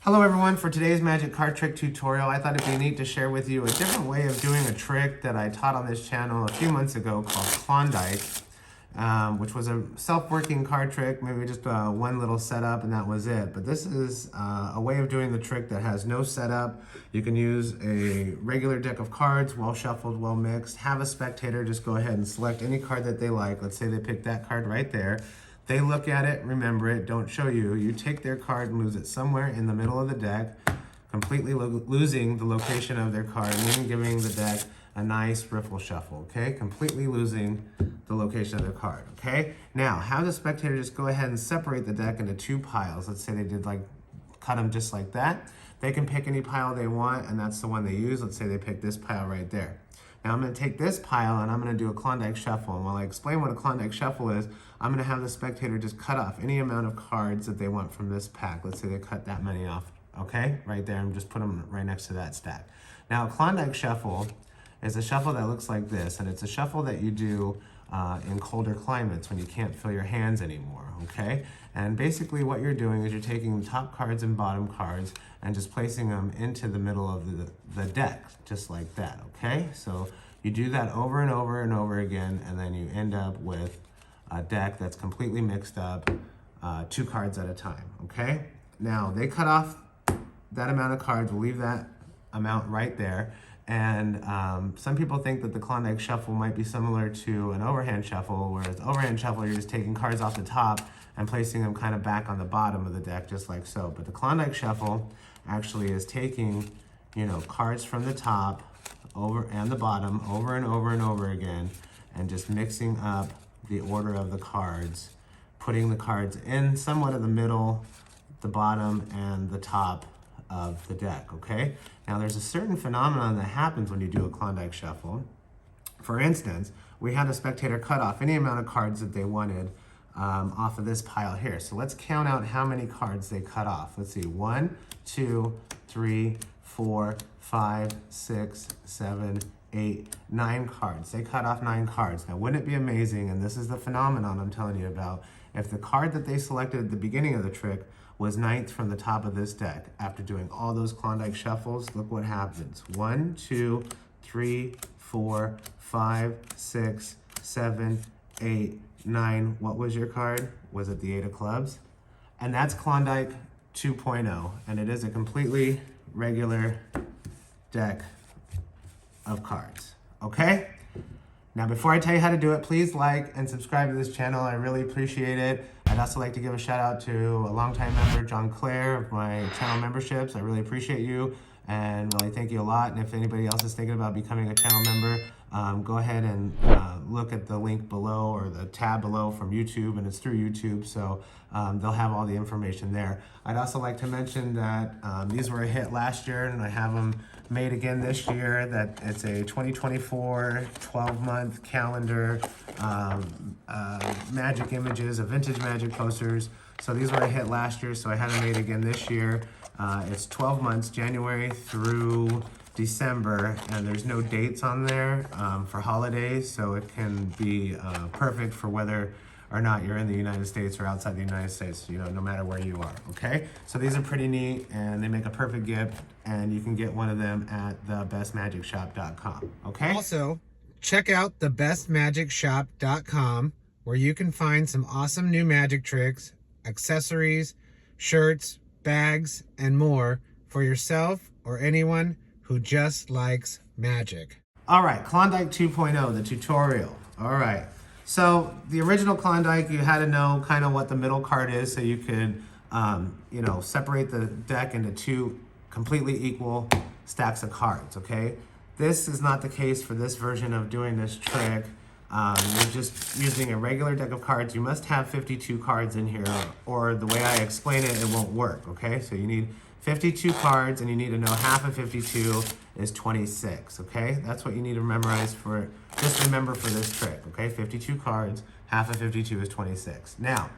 Hello everyone, for today's magic card trick tutorial, I thought it'd be neat to share with you a different way of doing a trick that I taught on this channel a few months ago called Klondike, which was a self-working card trick, maybe just one little setup and that was it. But this is a way of doing the trick that has no setup. You can use a regular deck of cards, well shuffled, well mixed, have a spectator just go ahead and select any card that they like. Let's say they pick that card right there. They look at it, remember it, don't show you. You take their card and lose it somewhere in the middle of the deck, completely losing the location of their card, meaning giving the deck a nice riffle shuffle, okay? Completely losing the location of their card, okay? Now, have the spectator just go ahead and separate the deck into two piles. Let's say they did cut them just like that. They can pick any pile they want, and that's the one they use. Let's say they pick this pile right there. Now I'm going to take this pile and I'm going to do a Klondike shuffle. And while I explain what a Klondike shuffle is, I'm going to have the spectator just cut off any amount of cards that they want from this pack. Let's say they cut that many off, okay? Right there, and just put them right next to that stack. Now a Klondike shuffle is a shuffle that looks like this, and it's a shuffle that you do in colder climates when you can't feel your hands anymore, okay? And basically what you're doing is you're taking the top cards and bottom cards and just placing them into the middle of the deck, just like that, okay? So you do that over and over and over again, and then you end up with a deck that's completely mixed up, two cards at a time, okay? Now, they cut off that amount of cards, we'll leave that amount right there, and some people think that the Klondike shuffle might be similar to an overhand shuffle, whereas overhand shuffle, you're just taking cards off the top and placing them kind of back on the bottom of the deck, just like so. But the Klondike shuffle actually is taking, cards from the top over and the bottom over and over and over again, and just mixing up the order of the cards, putting the cards in somewhat of the middle, the bottom, and the top of the deck, okay? Now there's a certain phenomenon that happens when you do a Klondike shuffle. For instance, we had a spectator cut off any amount of cards that they wanted off of this pile here. So let's count out how many cards they cut off. Let's see, 1, 2, 3, 4, 5, 6, 7, 8, 9 cards. They cut off 9 cards. Now, wouldn't it be amazing, and this is the phenomenon I'm telling you about, if the card that they selected at the beginning of the trick was 9th from the top of this deck. After doing all those Klondike shuffles, look what happens. 1, 2, 3, 4, 5, 6, 7, 8, 9. What was your card? Was it the 8 of clubs? And that's Klondike 2.0, and it is a completely regular deck of cards, okay? Now, before I tell you how to do it, please like and subscribe to this channel. I really appreciate it. I'd also like to give a shout out to a longtime member, John Clare, of my channel memberships. I really appreciate you and really thank you a lot. And if anybody else is thinking about becoming a channel member, go ahead and look at the link below or the tab below from YouTube, and it's through YouTube, so they'll have all the information there. I'd also like to mention that these were a hit last year, and I have them made again this year. That it's a 2024 12-month calendar, magic images of vintage magic posters. So these were a hit last year, so I had them made again this year. It's 12 months, January through December, and there's no dates on there for holidays, so it can be perfect for whether or not you're in the United States or outside the United States, no matter where you are, okay? So these are pretty neat, and they make a perfect gift, and you can get one of them at thebestmagicshop.com, okay? Also, check out thebestmagicshop.com, where you can find some awesome new magic tricks, accessories, shirts, bags, and more for yourself or anyone who just likes magic. All right, Klondike 2.0, the tutorial. All right, so the original Klondike, you had to know kind of what the middle card is so you could, separate the deck into two completely equal stacks of cards, okay? This is not the case for this version of doing this trick. You're just using a regular deck of cards. You must have 52 cards in here, or the way I explain it, it won't work, okay? So you need 52 cards, and you need to know half of 52 is 26, okay? That's what you need to memorize just remember for this trick, okay? 52 cards, half of 52 is 26. Now,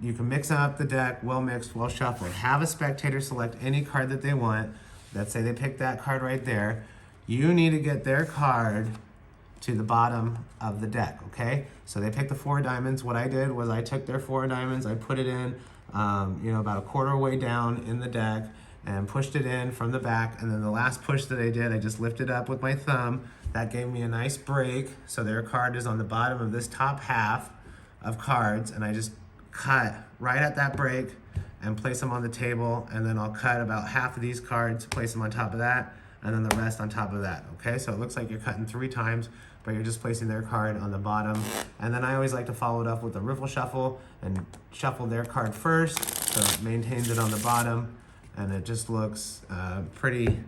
you can mix up the deck, well mixed, well shuffled. Have a spectator select any card that they want. Let's say they pick that card right there. You need to get their card to the bottom of the deck, okay? So they picked the 4 diamonds. What I did was I took their 4 diamonds, I put it in, about a quarter way down in the deck, and pushed it in from the back. And then the last push that I did, I just lifted up with my thumb. That gave me a nice break. So their card is on the bottom of this top half of cards, and I just cut right at that break and place them on the table, and then I'll cut about half of these cards, place them on top of that, and then the rest on top of that, okay? So it looks like you're cutting 3 times, but you're just placing their card on the bottom. And then I always like to follow it up with a riffle shuffle and shuffle their card first, so it maintains it on the bottom, and it just looks pretty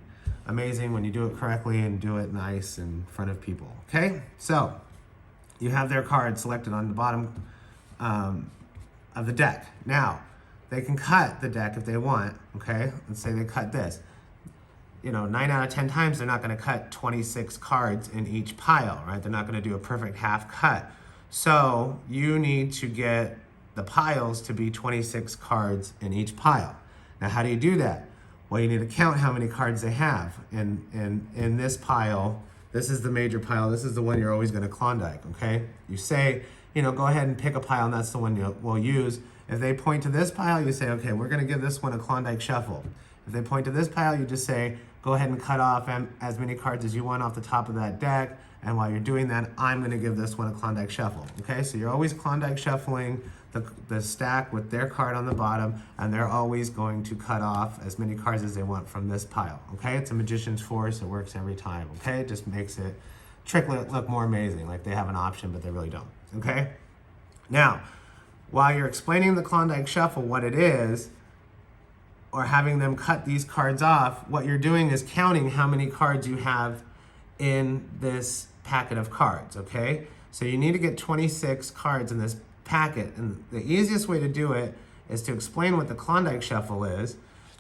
amazing when you do it correctly and do it nice in front of people, okay? So you have their card selected on the bottom of the deck. Now, they can cut the deck if they want, okay? Let's say they cut this. You know, 9 out of 10 times, they're not gonna cut 26 cards in each pile, right? They're not gonna do a perfect half cut. So you need to get the piles to be 26 cards in each pile. Now, how do you do that? Well, you need to count how many cards they have. In this pile, this is the major pile. This is the one you're always gonna Klondike, okay? You say, you know, go ahead and pick a pile, and that's the one we'll use. If they point to this pile, you say, okay, we're gonna give this one a Klondike shuffle. If they point to this pile, you just say, go ahead and cut off as many cards as you want off the top of that deck. And while you're doing that, I'm gonna give this one a Klondike shuffle, okay? So you're always Klondike shuffling the stack with their card on the bottom, and they're always going to cut off as many cards as they want from this pile, okay? It's a magician's force, it works every time, okay? It just makes it trick look more amazing, like they have an option, but they really don't, okay? Now, while you're explaining the Klondike shuffle, what it is, or having them cut these cards off, what you're doing is counting how many cards you have in this packet of cards, okay? So you need to get 26 cards in this packet, and the easiest way to do it is to explain what the Klondike shuffle is.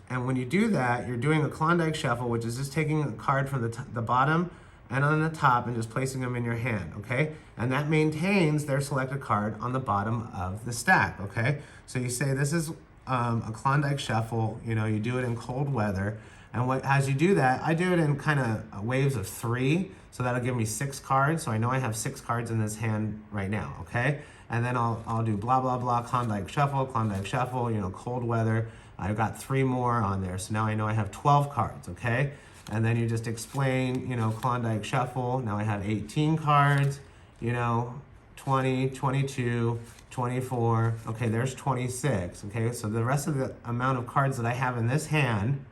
And when you do that, you're doing a Klondike shuffle, which is just taking a card from the bottom and on the top and just placing them in your hand, okay? And that maintains their selected card on the bottom of the stack, okay? So you say this is a Klondike shuffle, you know, you do it in cold weather. And as you do that, I do it in kind of waves of 3. So that'll give me 6 cards. So I know I have 6 cards in this hand right now, okay? And then I'll do blah, blah, blah, Klondike shuffle, you know, cold weather. I've got 3 more on there. So now I know I have 12 cards, okay? And then you just explain, you know, Klondike shuffle. Now I have 18 cards, you know, 20, 22, 24. Okay, there's 26, okay? So the rest of the amount of cards that I have in this hand,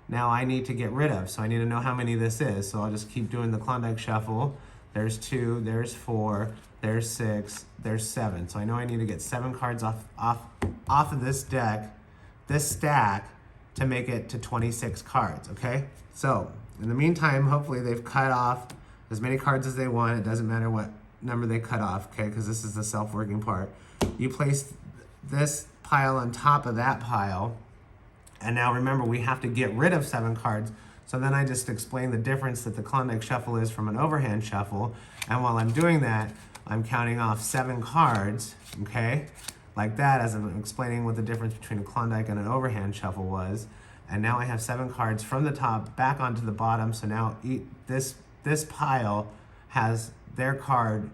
now I need to get rid of. So I need to know how many this is. So I'll just keep doing the Klondike shuffle. There's 2, there's 4, there's 6, there's 7. So I know I need to get 7 cards off of this deck, this stack, to make it to 26 cards, okay? So in the meantime, hopefully they've cut off as many cards as they want. It doesn't matter what number they cut off, okay? Because this is the self-working part. You place this pile on top of that pile. And now remember, we have to get rid of 7 cards. So then I just explain the difference that the Klondike shuffle is from an overhand shuffle. And while I'm doing that, I'm counting off 7 cards, okay? Like that, as I'm explaining what the difference between a Klondike and an overhand shuffle was. And now I have 7 cards from the top back onto the bottom. So now this pile has their card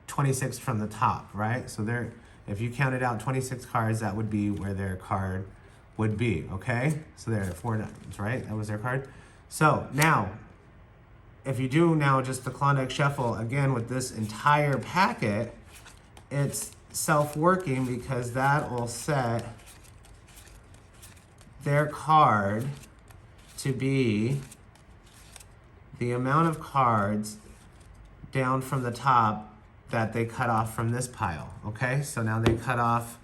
26 from the top, right? So if you counted out 26 cards, that would be where their card would be, okay? So there are 4 diamonds, right? That was their card. So now, if you do now just the Klondike shuffle again with this entire packet, it's self-working because that will set their card to be the amount of cards down from the top that they cut off from this pile, okay? So now they cut off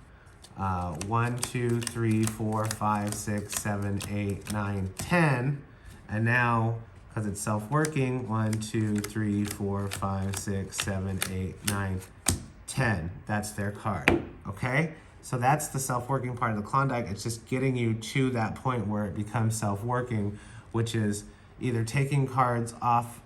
1, 2, 3, 4, 5, 6, 7, 8, 9, 10. And now, because it's self-working, 1, 2, 3, 4, 5, 6, 7, 8, 9, 10. That's their card, okay? So that's the self-working part of the Klondike. It's just getting you to that point where it becomes self-working, which is either taking cards off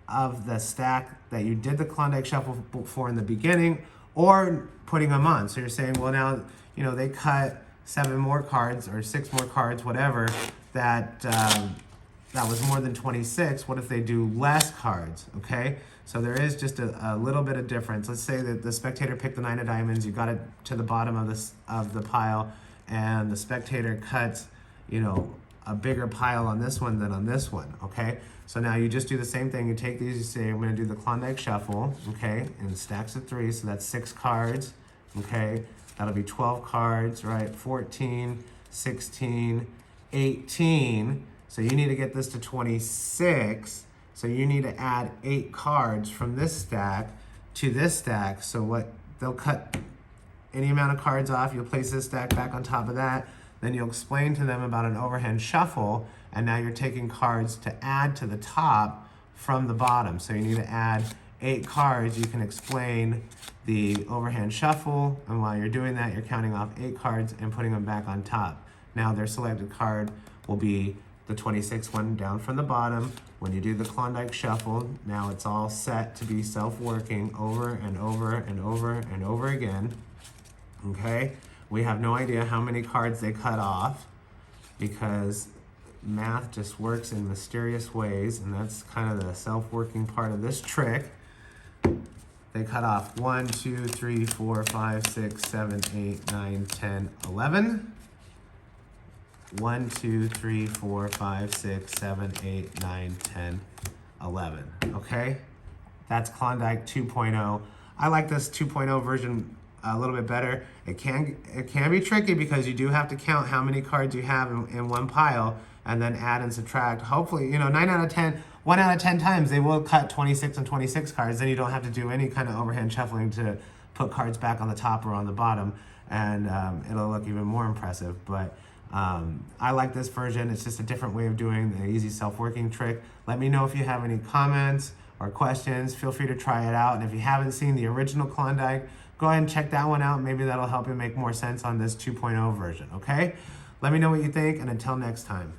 of the stack that you did the Klondike shuffle for in the beginning, or putting them on. So you're saying, well, now, you know, they cut 7 more cards or 6 more cards, whatever, that was more than 26. What if they do less cards, okay? So there is just a little bit of difference. Let's say that the spectator picked the 9 of diamonds, you got it to the bottom of the pile, and the spectator cuts, you know, a bigger pile on this one than on this one, okay? So now you just do the same thing. You take these, you say, I'm gonna do the Klondike shuffle, okay? In stacks of 3, so that's 6 cards, okay? That'll be 12 cards, right? 14, 16, 18. So you need to get this to 26. So you need to add 8 cards from this stack to this stack. So what, they'll cut any amount of cards off. You'll place this stack back on top of that. Then you'll explain to them about an overhand shuffle, and now you're taking cards to add to the top from the bottom. So you need to add 8 cards. You can explain the overhand shuffle, and while you're doing that, you're counting off 8 cards and putting them back on top. Now their selected card will be the 26th one down from the bottom. When you do the Klondike shuffle, now it's all set to be self-working over and over and over and over again, okay? We have no idea how many cards they cut off because math just works in mysterious ways, and that's kind of the self-working part of this trick. They cut off 1, 2, 3, 4, 5, 6, 7, 8, 9, 10, 11. 1, 2, 3, 4, 5, 6, 7, 8, 9, 10, 11. Okay? That's Klondike 2.0. I like this 2.0 version a little bit better. It can be tricky because you do have to count how many cards you have in one pile and then add and subtract. Hopefully, you know, 1 out of 10 times they will cut 26 and 26 cards. Then you don't have to do any kind of overhand shuffling to put cards back on the top or on the bottom, and it'll look even more impressive. But I like this version. It's just a different way of doing the easy self-working trick. Let me know if you have any comments or questions. Feel free to try it out. And if you haven't seen the original Klondike, go ahead and check that one out. Maybe that'll help you make more sense on this 2.0 version, okay? Let me know what you think, and until next time.